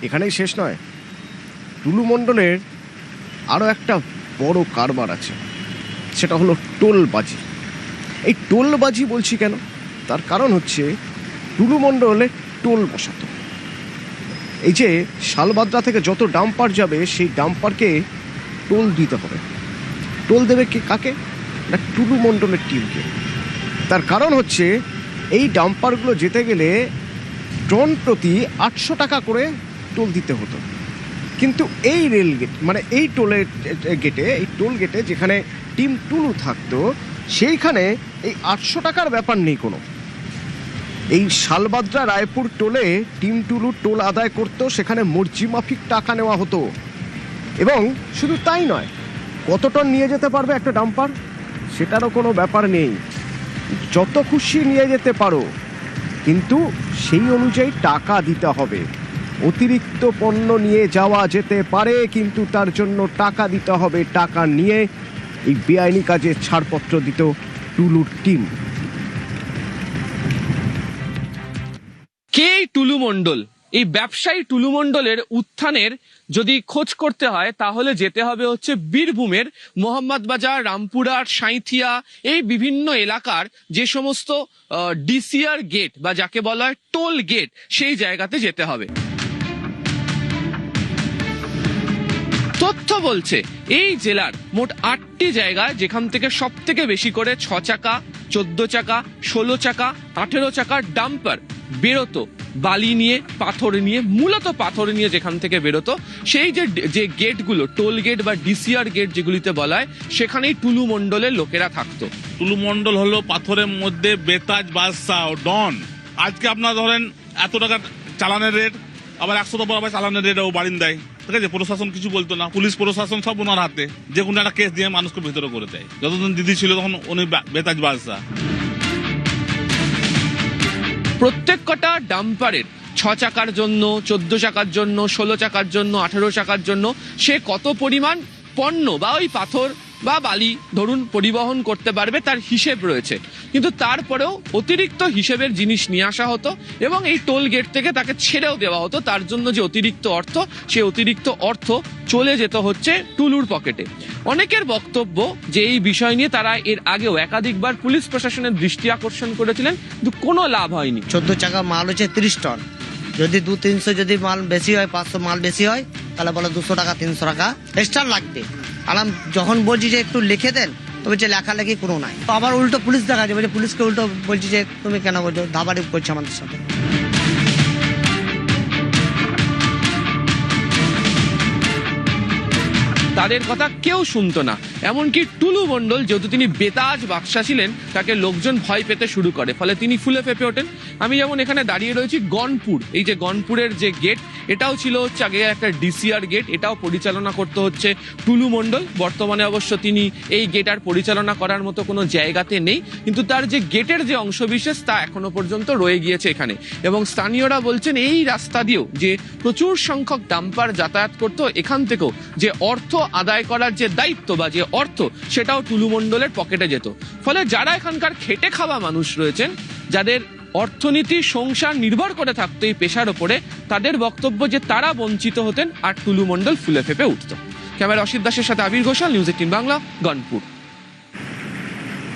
এখানেই শেষ নয়, টুলু মণ্ডলের আরও একটা বড় কারবার আছে, সেটা হলো টোলবাজি। এই টোলবাজি বলছি কেন, তার কারণ হচ্ছে টুলু মণ্ডলে টোল বসাতো। এই যে শালবাদ্রা থেকে যত ডাম্পার যাবে সেই ডাম্পারকে টোল দিতে হবে। টোল দেবে কে, কাকে? না, টুলু মণ্ডলের টিমকে। তার কারণ হচ্ছে এই ডাম্পারগুলো যেতে গেলে টন প্রতি 800 টাকা করে টোল দিতে হতো। কিন্তু এই রেল গেট মানে এই টোলের গেটে, এই টোল গেটে যেখানে টিম টুলু থাকতো সেইখানে এই 800 টাকার ব্যাপার নেই কোনো। এই শালবাদ্রা রায়পুর টোলে টিম টুলু টোল আদায় করতো, সেখানে মর্জি মাফিক টাকা নেওয়া হতো। এবং শুধু তাই নয়, কত টন নিয়ে যেতে পারবে একটা ডাম্পার সেটারও কোনো ব্যাপার নেই, যত খুশি নিয়ে যেতে পারো, কিন্তু সেই অনুযায়ী টাকা দিতে হবে। অতিরিক্ত পণ্য নিয়ে যাওয়া যেতে পারে, কিন্তু তার জন্য টাকা দিতে হবে। টাকা নিয়ে এই বেআইনি কাজে ছাড়পত্র দিত টুলুর টিম। কে টুলু মণ্ডল? এই ব্যবসায়ী টুলু মণ্ডলের উত্থানের যদি খোঁজ করতে হয় তাহলে যেতে হবে হচ্ছে বীরভূমের মোহাম্মদবাজার, রামপুরহাট, সাঁইথিয়া এই বিভিন্ন এলাকার যে সমস্ত ডিসিআর গেট বা যাকে বলা হয় টোল গেট, সেই জায়গাতে যেতে হবে। তথ্য বলছে এই জেলার মোট 8টি জায়গায় যেখান থেকে সব থেকে বেশি করে 6 চাকা, 14 চাকা, 16 চাকা, 18 চাকার ডাম্পার বেরোতো বালি নিয়ে, পাথর নিয়ে, মূলত পাথর নিয়ে যেখান থেকে বেরোতো, সেই যে গেটগুলো টোল গেট বা ডিসিআর গেট যেগুলিতে বলা হয়, সেখানেই টুলু মণ্ডলের লোকেরা থাকতো। টুলু মণ্ডল হলো পাথরের মধ্যে বেতাজ, বাদশা ও ডন। আজকে আপনার ধরেন এত টাকা চালানের রেট, আবার 100 টাকা আবার চালানের রেট ও বাড়িয়ে দেয়। ঠিক আছে, প্রশাসন কিছু বলতো না, পুলিশ প্রশাসন সব ওনার হাতে, যে কোনো একটা কেস দিয়ে মানুষকে ভেতরে করে দেয়। যতদিন দিদি ছিল তখন উনি বেতাজ, বাদশা। প্রত্যেক কটা ডাম্পারের 6 চাকার জন্য, 14 চাকার জন্য, 16 চাকার জন্য, 18 চাকার জন্য সে কত পরিমাণ পণ্য বা ওই পাথর বা বালি ধরুন পরিবহন করতে পারবে তার হিসেব রয়েছে। কিন্তু তারপরেও অতিরিক্ত হিসেবের জিনিস নিয়ে আসা হতো এবং এই টোল গেট থেকে তাকে ছেড়েও দেওয়া হতো। তার জন্য যে অতিরিক্ত অর্থ, সে অতিরিক্ত অর্থ চলে যেত হচ্ছে টুলুর পকেটে। অনেকের বক্তব্য যে এই বিষয় নিয়ে তারা এর আগেও একাধিকবার পুলিশ প্রশাসনের দৃষ্টি আকর্ষণ করেছিলেন, কিন্তু কোনো লাভ হয়নি। 14 চাকা মাল হচ্ছে 30 টন, যদি 200-300 যদি মাল বেশি হয়, 500 মাল বেশি হয়, তাহলে বলে 200 টাকা 300 টাকা এক্সট্রা লাগবে। আলাম যখন বলছি যে একটু লিখে দেন, তো বলছে লেখালেখি কোনো নাই। আবার উল্টো পুলিশ দেখা যায়, বলছে পুলিশকে উল্টো বলছি যে তুমি কেন বলছো, ধাবাড়ি করছে আমাদের সাথে। তাদের কথা কেউ শুনতো না। এমনকি টুলু মণ্ডল, যেহেতু তিনি বেতাজ বাদশা ছিলেন, তাকে লোকজন ভয় পেতে শুরু করে, ফলে তিনি ফুলে ফেপে ওঠেন। আমি যেমন এখানে দাঁড়িয়ে রয়েছি গনপুর, এই যে গনপুরের যে গেট, এটাও ছিল হচ্ছে আগে একটা ডিসিআর গেট, এটাও পরিচালনা করতে হচ্ছে টুলু মণ্ডল। বর্তমানে অবশ্য তিনি এই গেট আর পরিচালনা করার মতো কোনো জায়গাতে নেই, কিন্তু তার যে গেটের যে অংশবিশেষ তা এখনো পর্যন্ত রয়ে গিয়েছে এখানে। এবং স্থানীয়রা বলছেন এই রাস্তা দিয়েও যে প্রচুর সংখ্যক ডাম্পার যাতায়াত করতো, এখান থেকেও যে অর্থ আদায় করার যে দায়িত্ব বা যে অর্থ, সেটাও টুলু মণ্ডলের পকেটে যেত। ফলে যারা এখানকার খেটে খাওয়া মানুষ রয়েছেন, যাদের অর্থনীতি সংসার নির্ভর করে থাকতো এই পেশার ওপরে, তাদের বক্তব্য যে তারা বঞ্চিত হতেন আর টুলু মণ্ডল ফুলে ফেপে উঠত। ক্যামেরা অসিত দাসের সাথে আবির ঘোষাল, নিউজ 18 বাংলা, গনপুর।